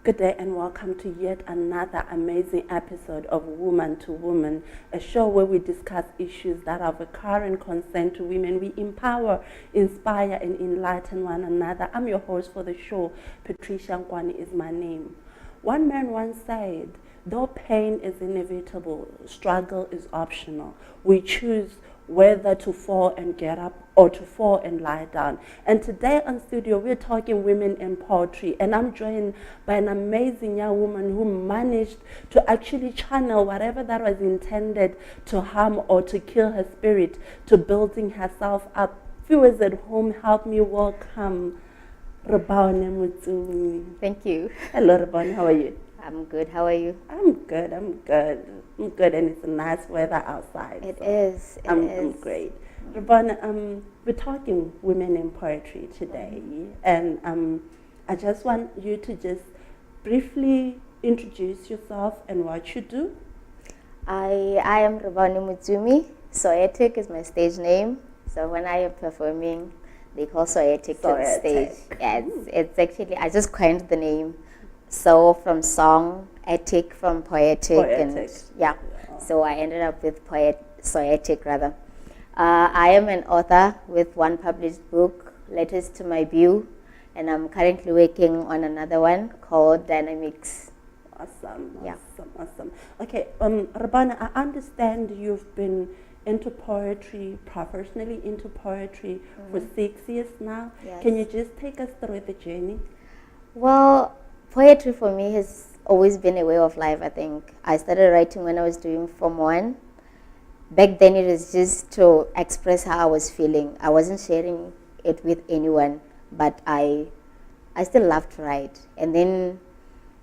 Good day and welcome to yet another amazing episode of Woman to Woman, a show where we discuss issues that are of current concern to women. We empower, inspire, and enlighten one another. I'm your host for the show, Patricia Nkwani is my name. One man once said, though pain is inevitable, struggle is optional. We choose whether to fall and get up or to fall and lie down. And today on studio, we're talking women in poetry. And I'm joined by an amazing young woman who managed to actually channel whatever that was intended to harm or to kill her spirit to building herself up. Viewers at home, help me welcome Rebaone Motsumi. Thank you. Hello, Rebaone. How are you? I'm good. How are you? I'm good, and it's a nice weather outside. It is. I'm great. Rebaone, we're talking women in poetry today, and I just want you to just briefly introduce yourself and what you do. I am Rebaone Motsumi. Soetic is my stage name. So when I am performing, they call Soetic to the stage. Yeah, it's actually, I just coined the name. So from song, ethic from poetic. And yeah. So I ended up with Soetic rather. I am an author with one published book, Letters to My Beaux, and I'm currently working on another one called Dynamics. Awesome. Yeah. Awesome. Okay, Rebaone, I understand you've been into poetry, professionally into poetry for 6 years now. Yes. Can you just take us through the journey? Well, poetry for me has always been a way of life, I think. I started writing when I was doing Form 1. Back then it was just to express how I was feeling. I wasn't sharing it with anyone, but I still loved to write. And then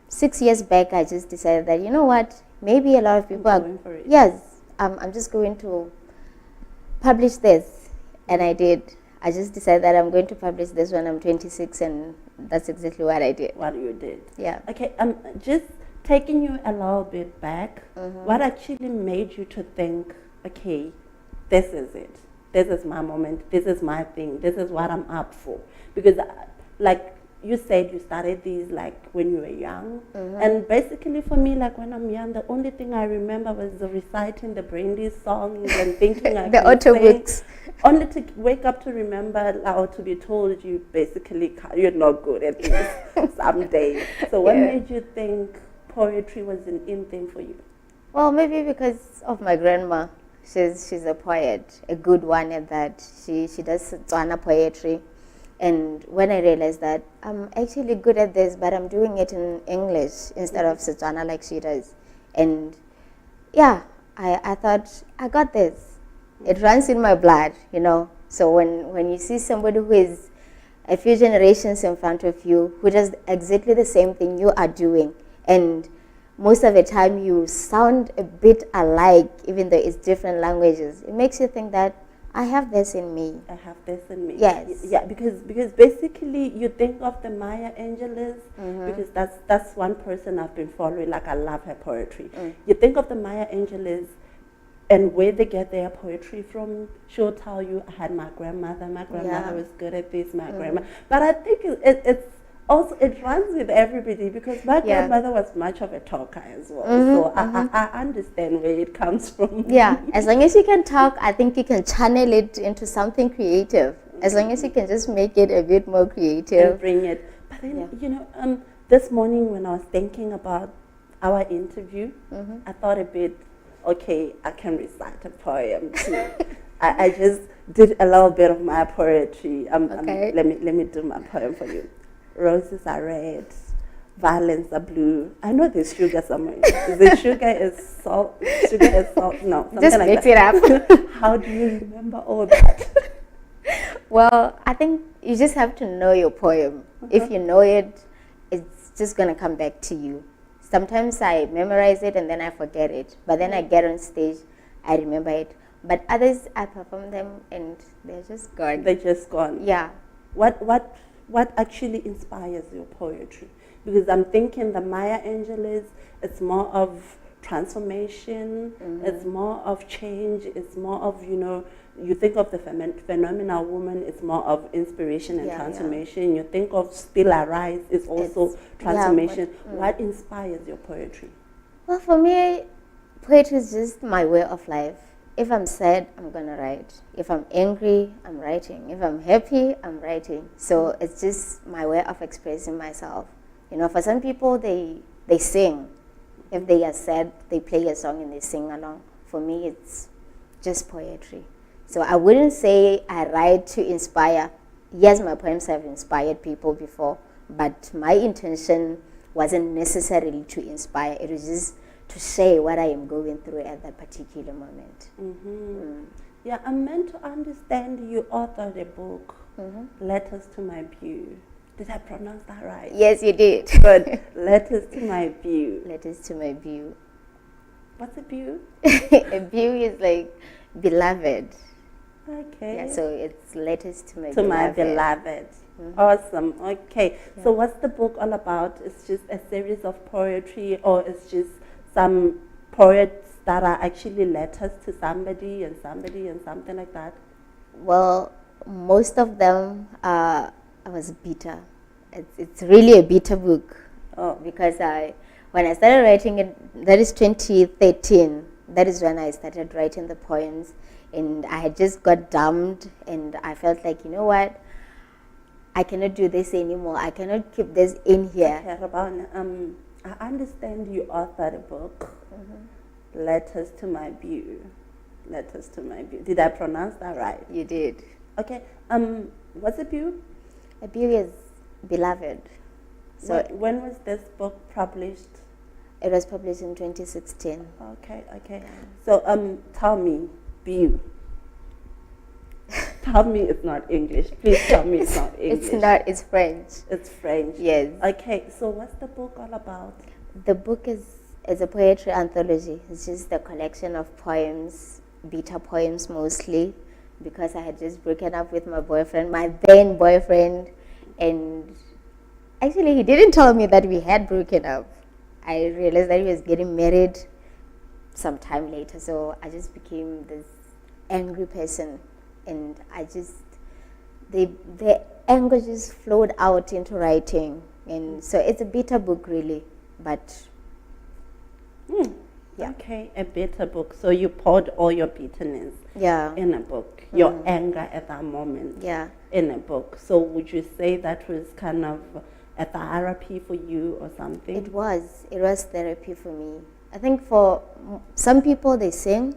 6 years back, I just decided that, you know what, maybe a lot of people are going for it. Yes, I'm just going to publish this. And I did. I just decided that I'm going to publish this when I'm 26, and that's exactly what I did. What you did. Yeah. Okay, just taking you a little bit back, what actually made you to think, okay, this is it. This is my moment. This is my thing. This is what I'm up for. Because like you said, you started these like when you were young. And basically for me, like when I'm young, the only thing I remember was reciting the Brandy songs and thinking I the could auto sing. books. Only to wake up to remember or to be told you basically you're not good at this someday. So what made you think poetry was an in thing for you? Well, maybe because of my grandma. She's a poet, a good one at that. She does Tswana poetry. And when I realized that I'm actually good at this, but I'm doing it in English instead of Setswana like she does. And yeah, I thought, I got this. It runs in my blood, you know. So when you see somebody who is a few generations in front of you, who does exactly the same thing you are doing, and most of the time you sound a bit alike, even though it's different languages, it makes you think that I have this in me. I have this in me. Yes. Yeah, because basically you think of the Maya Angelou, because that's one person I've been following. Like I love her poetry. You think of the Maya Angelou, and where they get their poetry from, she'll tell you, I had my grandmother. My grandmother was good at this. My grandma. But I think it's also, it runs with everybody because my grandmother was much of a talker as well. So I understand where it comes from. Yeah, as long as you can talk, I think you can channel it into something creative. As long as you can just make it a bit more creative. And bring it. But then, you know, this morning when I was thinking about our interview, I thought a bit, okay, I can recite a poem too. I just did a little bit of my poetry. Let me do my poem for you. Roses are red, violets are blue. I know there's sugar somewhere. The sugar is salt. Sugar is salt. No, just like mix that. it up. How do you remember all that? Well, I think you just have to know your poem. If you know it, it's just gonna come back to you. Sometimes I memorize it and then I forget it, but then I get on stage, I remember it. But others, I perform them and they're just gone. They're just gone. Yeah. What actually inspires your poetry? Because I'm thinking the Maya Angelou, it's more of transformation, it's more of change, it's more of, you know, you think of the phenomenal woman, it's more of inspiration and Yeah, yeah. transformation. You think of Still Arise, it's also It's- transformation. yeah, What inspires your poetry? Well, for me, poetry is just my way of life. If I'm sad, I'm gonna write. If I'm angry, I'm writing. If I'm happy, I'm writing. So it's just my way of expressing myself. You know, for some people, they sing. If they are sad, they play a song and they sing along. For me, it's just poetry. So I wouldn't say I write to inspire. Yes, my poems have inspired people before, but my intention wasn't necessarily to inspire. It was just to share what I am going through at that particular moment. Yeah, I'm meant to understand you authored a book, Letters to My Beau. Did I pronounce that right? Yes, you did. Good. Letters to My Beau. Letters to my beau. What's a beau? A beau is like beloved. Okay. Yeah, so it's letters to my To beloved. my beloved. Awesome. Okay. So what's the book all about? It's just a series of poetry, or it's just some poets that are actually letters to somebody and somebody and something like that? Well, most of them was bitter. It's really a bitter book. Oh. Because when I started writing it, that is 2013. That is when I started writing the poems, and I had just got dumped, and I felt like, you know what, I cannot do this anymore. I cannot keep this in here. Okay, Rebaone, I understand you authored a book, Letters to My Beau. Letters to My Beau. Did I pronounce that right? You did. Okay. What's a beau? A beau is beloved. So When was this book published? it was published in 2016. Okay, okay. So tell me, beau. Tell me it's not English. Please tell me it's not English. It's not. It's French. It's French. Yes. Okay, so what's the book all about? The book is a poetry anthology. It's just a collection of poems, bitter poems mostly, because I had just broken up with my boyfriend, my then boyfriend, and actually he didn't tell me that we had broken up. I realized that he was getting married some time later, so I just became this angry person, and I just the anger just flowed out into writing, and so it's a bitter book really, but yeah. Okay, a bitter book. So you poured all your bitterness Yeah. in a book, your anger at that moment Yeah. in a book. So would you say that was kind of a therapy for you or something? It was therapy for me. I think for some people they sing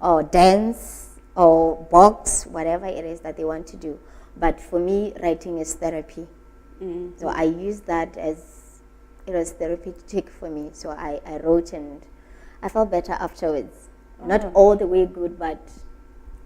or dance or box, whatever it is that they want to do. But for me, writing is therapy. So I use that as it was therapeutic for me. So I wrote and I felt better afterwards. Not all the way good, but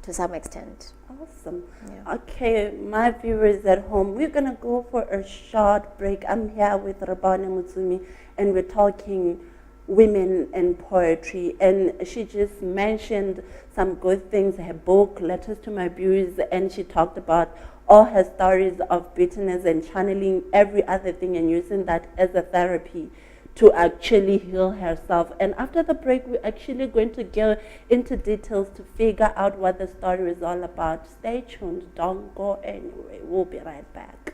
to some extent. Awesome. Yeah. Okay, my viewers at home, we're going to go for a short break. I'm here with Rebaone Motsumi, and we're talking women and poetry. And she just mentioned some good things, her book, Letters to My Beaux, and she talked about all her stories of bitterness and channeling every other thing and using that as a therapy to actually heal herself. And after the break, we're actually going to go into details to figure out what the story is all about. Stay tuned. Don't go anywhere. We'll be right back.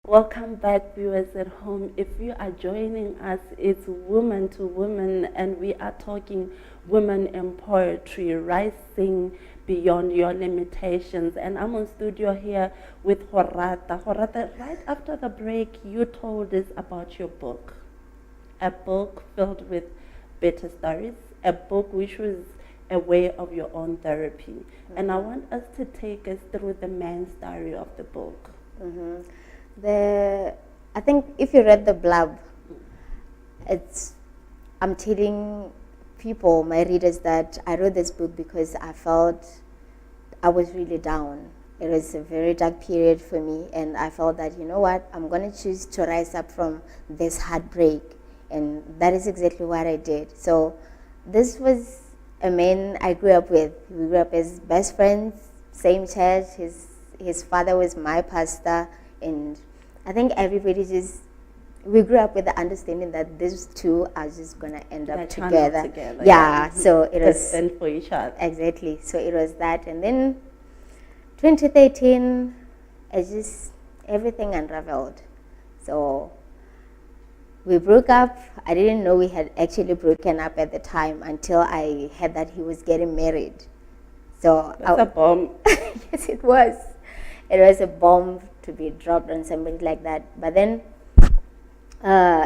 Welcome back, viewers at home. If you are joining us, it's Woman to Woman, and we are talking women in poetry, rising beyond your limitations. And I'm on studio here with Horata. Horata, right after the break, you told us about your book, a book filled with bitter stories, a book which was a way of your own therapy. Mm-hmm. And I want us to take us through the main story of the book. Mm-hmm. I think if you read the blurb, I'm telling people, my readers, that I wrote this book because I felt I was really down. It was a very dark period for me, and I felt that, you know what, I'm going to choose to rise up from this heartbreak, and that is exactly what I did. So this was a man I grew up with. We grew up as best friends, same church. His father was my pastor, and I think everybody we grew up with the understanding that these two are just going to end up together. Yeah, so it was destined for each other. Exactly. So it was that. And then 2013, everything unraveled. So we broke up. I didn't know we had actually broken up at the time until I heard that he was getting married. So that's a bomb. Yes, it was. It was a bomb to be dropped on somebody like that. But then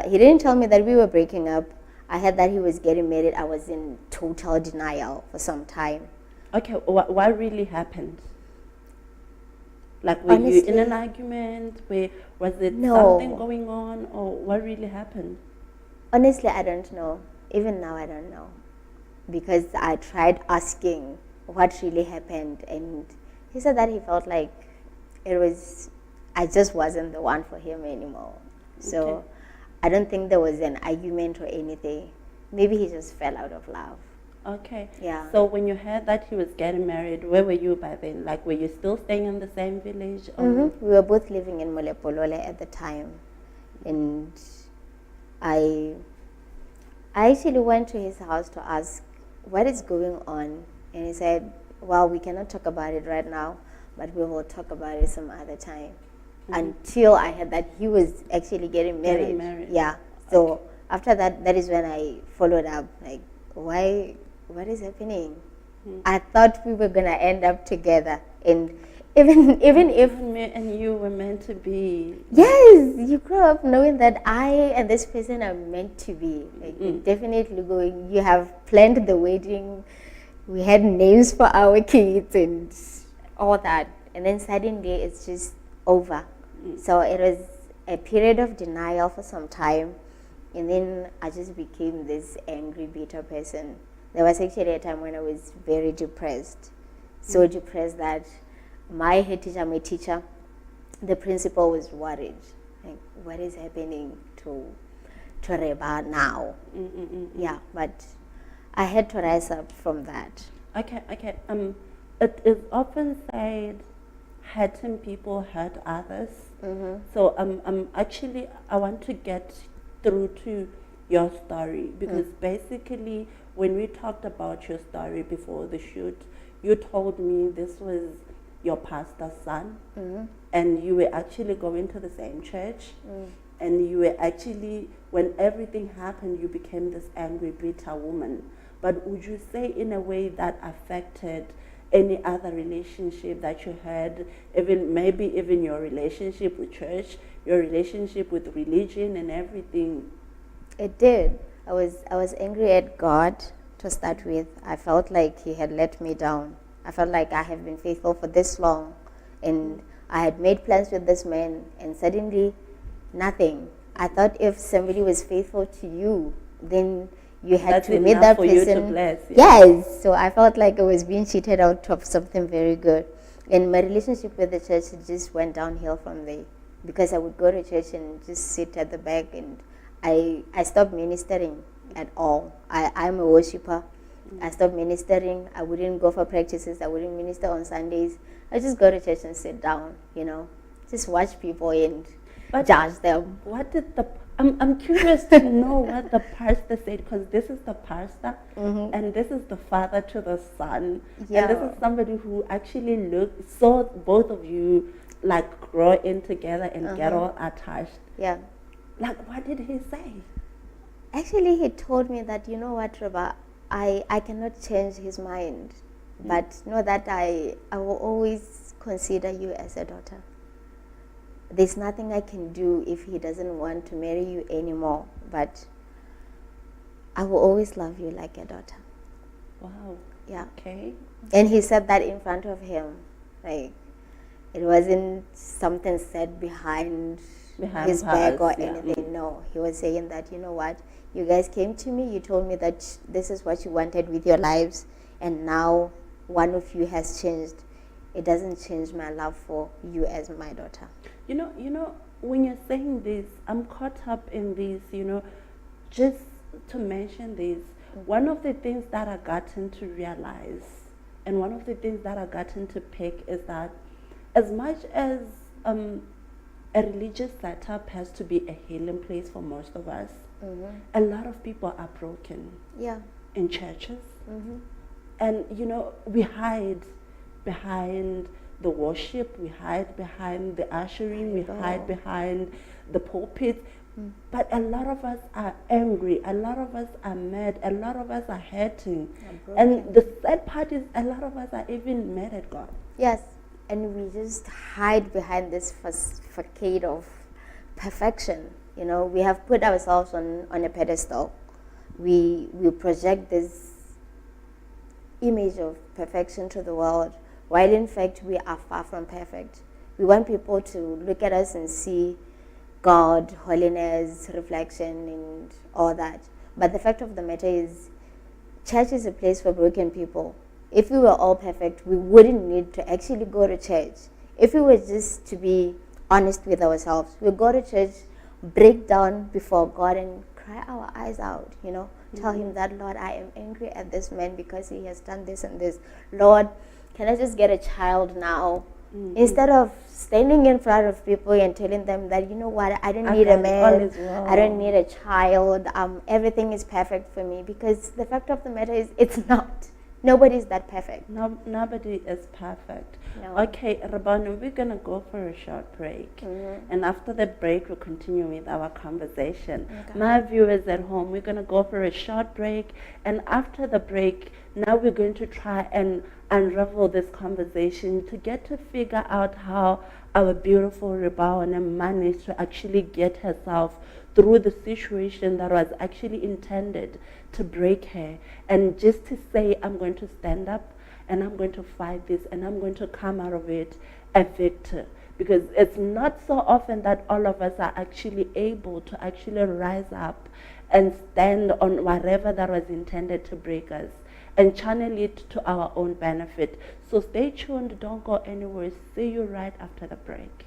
he didn't tell me that we were breaking up. I heard that he was getting married. I was in total denial for some time. Okay, what really happened? Like, were you in an argument? Was it something going on, or what really happened? Honestly, I don't know. Even now, I don't know. Because I tried asking what really happened, and he said that he felt like I just wasn't the one for him anymore. So okay. I don't think there was an argument or anything. Maybe he just fell out of love. Okay. Yeah. So when you heard that he was getting married, where were you by then? Like, were you still staying in the same village? Mm-hmm. We were both living in Molepolole at the time. And I actually went to his house to ask what is going on. And he said, well, we cannot talk about it right now, but we will talk about it some other time. Mm-hmm. Until I heard that he was actually getting married. Yeah. So okay. After that, that is when I followed up. Like, what is happening? Mm-hmm. I thought we were going to end up together. And even if me and you were meant to be. Yes, you grew up knowing that I and this person are meant to be. Like, definitely you have planned the wedding. We had names for our kids and all that. And then suddenly it's just over. So it was a period of denial for some time. And then I just became this angry, bitter person. There was actually a time when I was very depressed. So depressed that my head teacher, my teacher, the principal was worried. Like, what is happening to Reba now? Yeah, but I had to rise up from that. Okay. It is often said, hurting people hurt others. Mm-hmm. So actually, I want to get through to your story, because basically when we talked about your story before the shoot, you told me this was your pastor's son, and you were actually going to the same church, and you were actually, when everything happened, you became this angry, bitter woman. But would you say in a way that affected any other relationship that you had, maybe even your relationship with church, your relationship with religion and everything? It did. I was angry at God to start with. I felt like he had let me down. I felt like I have been faithful for this long, and I had made plans with this man, and suddenly nothing. I thought if somebody was faithful to you, then you had to meet that person. You to bless, yes. So I felt like I was being cheated out of something very good. And my relationship with the church just went downhill from there, because I would go to church and just sit at the back, and I stopped ministering at all. I'm a worshiper. I stopped ministering. I wouldn't go for practices. I wouldn't minister on Sundays. I just go to church and sit down, just watch people. And But judge them. what did the I'm curious to know what the pastor said, because this is the pastor and this is the father to the son, and this is somebody who actually saw both of you like grow in together and get all attached. Yeah. Like, what did he say? Actually, he told me that, you know what, Reba, I cannot change his mind, but know that I will always consider you as a daughter. There's nothing I can do if he doesn't want to marry you anymore, but I will always love you like a daughter. Wow. Yeah. Okay. And he said that in front of him. Like, it wasn't something said behind his back or anything. No, he was saying that, you know what, you guys came to me, you told me that this is what you wanted with your lives, and now one of you has changed. It doesn't change my love for you as my daughter. You know, when you're saying this, I'm caught up in this, just to mention this. One of the things that I gotten to realize, and one of the things that I gotten to pick, is that as much as a religious setup has to be a healing place for most of us, a lot of people are broken in churches. And, we hide behind the worship, we hide behind the ushering, we hide behind the pulpit. But a lot of us are angry, a lot of us are mad, a lot of us are hurting. And the sad part is a lot of us are even mad at God. Yes, and we just hide behind this facade of perfection. We have put ourselves on a pedestal. We project this image of perfection to the world, while in fact we are far from perfect. We want people to look at us and see God, holiness, reflection, and all that. But the fact of the matter is, church is a place for broken people. If we were all perfect, we wouldn't need to actually go to church. If we were just to be honest with ourselves, we go to church, break down before God, and cry our eyes out, Tell him that, Lord, I am angry at this man because he has done this and this. Lord, can I just get a child now? Instead of standing in front of people and telling them that, you know what, I don't need a man, I don't need a child, everything is perfect for me. Because the fact of the matter is, it's not. Nobody's that perfect. No, nobody is perfect. No. Okay, Rebaone, we're going to go for a short break. And after the break, we'll continue with our conversation. Okay. My viewers at home, we're going to go for a short break. And after the break, now we're going to try and unravel this conversation to get to figure out how our beautiful Rebaone managed to actually get herself through the situation that was actually intended to break her, and just to say, I'm going to stand up and I'm going to fight this and I'm going to come out of it a victor. Because it's not so often that all of us are actually able to actually rise up and stand on whatever that was intended to break us and channel it to our own benefit. So stay tuned, don't go anywhere. See you right after the break.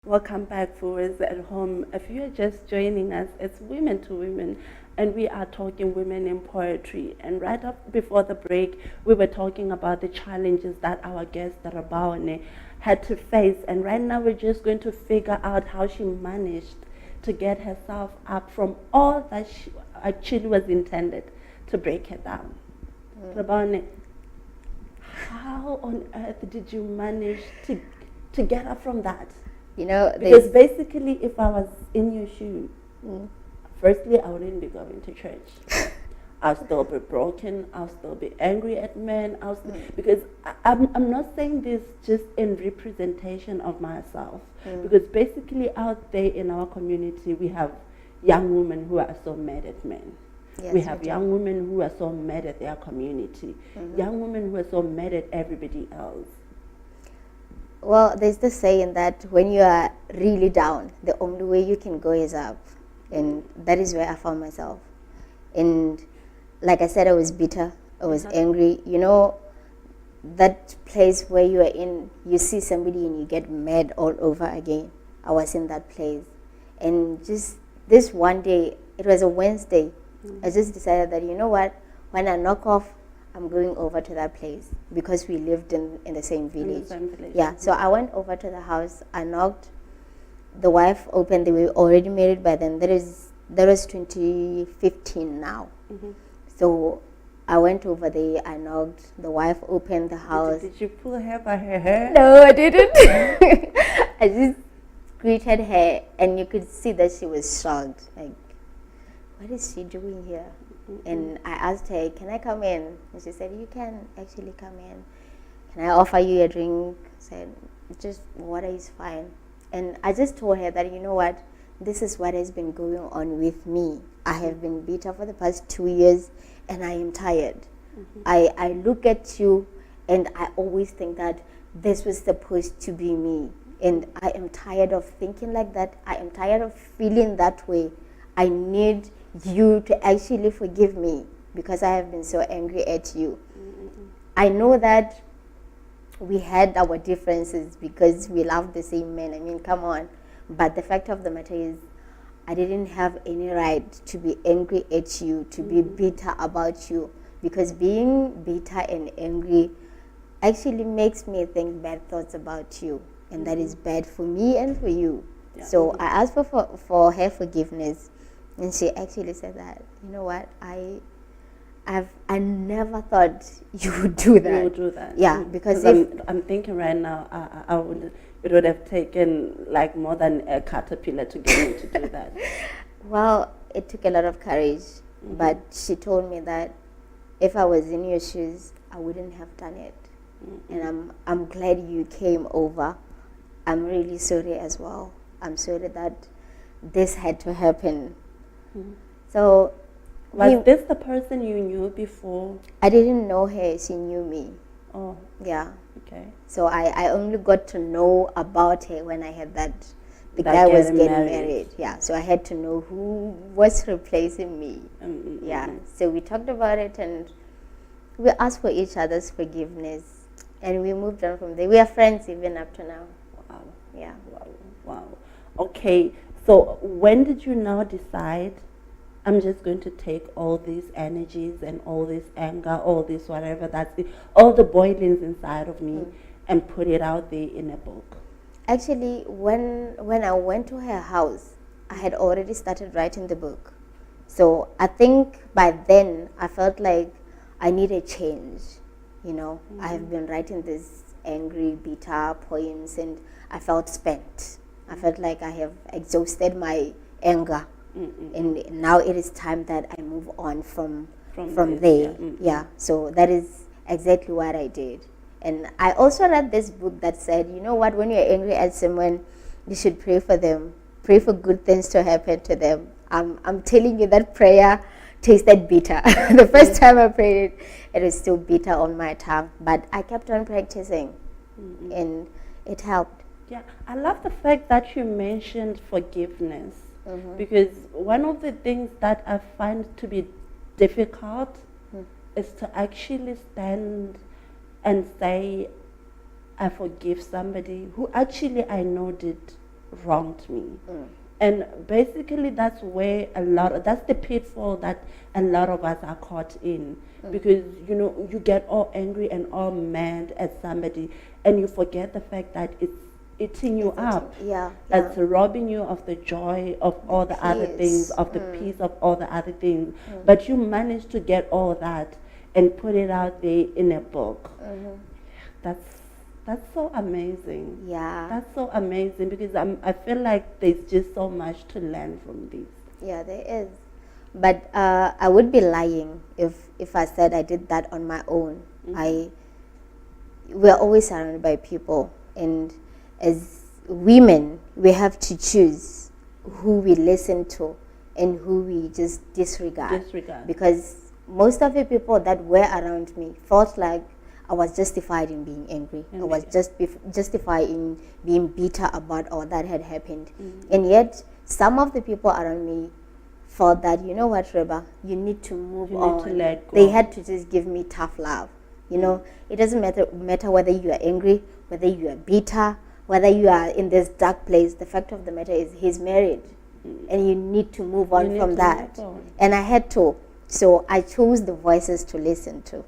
Welcome back, viewers at home. If you are just joining us, it's Women to Women, and we are talking women in poetry. And right up before the break, we were talking about the challenges that our guest, Rebaone, had to face. And right now, we're just going to figure out how she managed to get herself up from all that she actually was intended to break her down. Rebaone, how on earth did you manage to get up from that? You know, Because basically, if I was in your shoe, firstly, I wouldn't be going to church. I'll still be broken. I'll still be angry at men. Because I'm not saying this just in representation of myself. Because basically, out there in our community, we have young women who are so mad at men. Yes, we have young women who are so mad at their community. Young women who are so mad at everybody else. Well, there's the saying that when you are really down, the only way you can go is up. And that is where I found myself. And like I said, I was bitter. I was angry. You know, that place where you are in, you see somebody and you get mad all over again. I was in that place. And just this one day, it was a Wednesday, I just decided that, you know what, when I knock off, I'm going over to that place because we lived in the same village. Yeah, so I went over to the house. I knocked. The wife opened. They were already married by then. That was 2015 now. So I went over there. I knocked. The wife opened the house. Did you pull her by her hair? No, I didn't. I just greeted her, and you could see that she was shocked. Like, what is she doing here? And I asked her, can I come in? And she said, you can actually come in. Can I offer you a drink? I said, just water is fine. And I just told her that, you know what, this is what has been going on with me. I have been bitter for the past 2 years and I am tired. I look at you and I always think that this was supposed to be me. And I am tired of thinking like that. I am tired of feeling that way. I need you to actually forgive me because I have been so angry at you. I know that we had our differences because we love the same men. I mean, come on. But the fact of the matter is, I didn't have any right to be angry at you, to be bitter about you, because being bitter and angry actually makes me think bad thoughts about you, and that is bad for me and for you. Yeah. So I asked for her forgiveness. And she actually said that, you know what, I never thought you would do that. You would do that. Yeah, because I'm thinking right now, it would have taken like more than a caterpillar to get me to do that. Well, it took a lot of courage, but she told me that if I was in your shoes, I wouldn't have done it. And I'm glad you came over. I'm really sorry as well. I'm sorry that this had to happen. So, was this the person you knew before? I didn't know her. She knew me. Oh, yeah. Okay. So I only got to know about her when I had the guy was getting married. Yeah. So I had to know who was replacing me. Yeah. So we talked about it and we asked for each other's forgiveness, and we moved on from there. We are friends even up to now. Wow. Yeah. Wow. Okay. So when did you now decide, I'm just going to take all these energies and all this anger, all this whatever, all the boilings inside of me and put it out there in a book? Actually, when I went to her house, I had already started writing the book. So I think by then I felt like I need a change. You know, I have been writing these angry, bitter poems and I felt spent. I felt like I have exhausted my anger, and now it is time that I move on from there. Yeah, so that is exactly what I did. And I also read this book that said, you know what, when you're angry at someone, you should pray for them, pray for good things to happen to them. I'm telling you, that prayer tasted bitter. The first time I prayed it, it was still bitter on my tongue, but I kept on practicing, and it helped. Yeah, I love the fact that you mentioned forgiveness, because one of the things that I find to be difficult is to actually stand and say, I forgive somebody who actually I know did wronged me. And basically that's the pitfall that a lot of us are caught in. Because, you get all angry and all mad at somebody, and you forget the fact that it's eating you up. It's robbing you of the joy of all the other things, of the peace of all the other things. But you manage to get all that and put it out there in a book. That's so amazing. That's so amazing, because I feel like there's just so much to learn from this. Yeah, there is. But I would be lying if I said I did that on my own. We're always surrounded by people, and as women, we have to choose who we listen to and who we just disregard. Because most of the people that were around me felt like I was justified in being angry. I was justified in being bitter about all that had happened. And yet, some of the people around me felt that, you know what, Reba, you need to move on. Need to let go. They had to just give me tough love. It doesn't matter whether you are angry, whether you are bitter, whether you are in this dark place. The fact of the matter is he's married, and you need to move on from that. And I had to. So I chose the voices to listen to.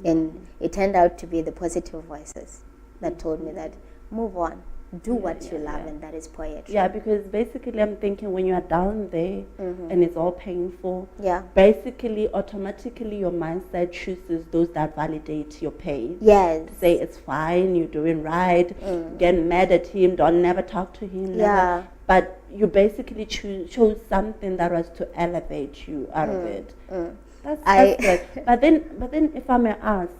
And it turned out to be the positive voices that told me that move on. Do what you love, and that is poetry. Yeah, because basically I'm thinking when you are down there and it's all painful, basically automatically your mindset chooses those that validate your pain. Yes. Say it's fine, you're doing right, get mad at him, don't never talk to him. Never. But you basically chose something that was to elevate you out of it. That's good. But then if I may ask,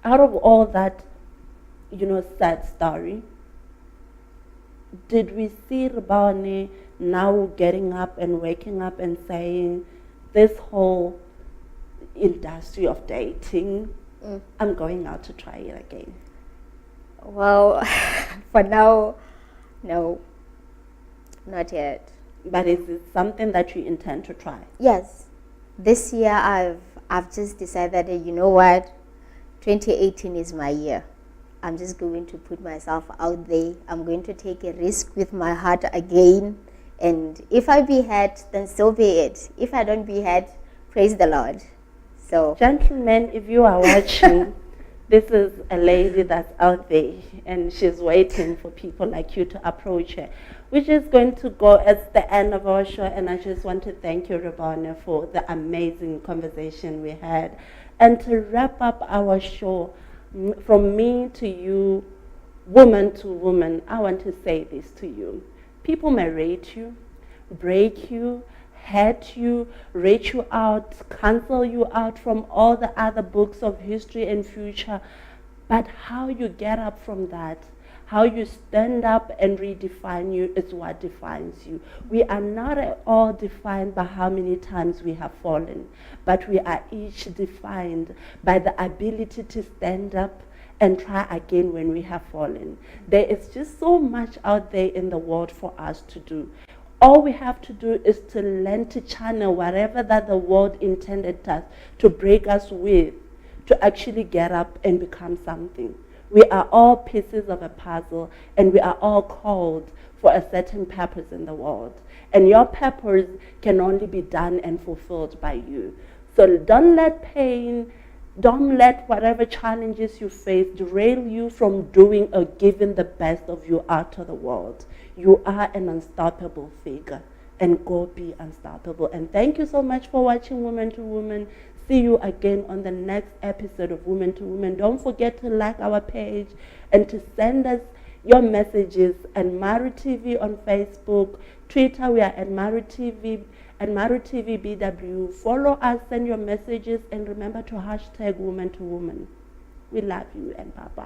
out of all that, sad story, did we see Rebaone now getting up and waking up and saying, this whole industry of dating, I'm going out to try it again? Well, for now, no, not yet. But is it something that you intend to try? Yes. This year I've just decided that, you know what, 2018 is my year. I'm just going to put myself out there. I'm going to take a risk with my heart again. And if I be hurt, then so be it. If I don't be hurt, praise the Lord. So, gentlemen, if you are watching, this is a lady that's out there, and she's waiting for people like you to approach her. We're just going to go at the end of our show, and I just want to thank you, Rebaone, for the amazing conversation we had. And to wrap up our show, from me to you, woman to woman, I want to say this to you. People may rate you, break you, hurt you, rate you out, cancel you out from all the other books of history and future. But how you get up from that, how you stand up and redefine you is what defines you. We are not at all defined by how many times we have fallen, but we are each defined by the ability to stand up and try again when we have fallen. There is just so much out there in the world for us to do. All we have to do is to learn to channel whatever that the world intended us to break us with, to actually get up and become something. We are all pieces of a puzzle, and we are all called for a certain purpose in the world. And your purpose can only be done and fulfilled by you. So don't let pain, don't let whatever challenges you face derail you from doing or giving the best of you out to the world. You are an unstoppable figure, and go be unstoppable. And thank you so much for watching Woman to Woman. See you again on the next episode of Woman to Woman. Don't forget to like our page and to send us your messages at Maru TV on Facebook, Twitter. We are at Maru TV and Maru TV BW. Follow us, send your messages, and remember to hashtag Woman to Woman. We love you, and bye-bye.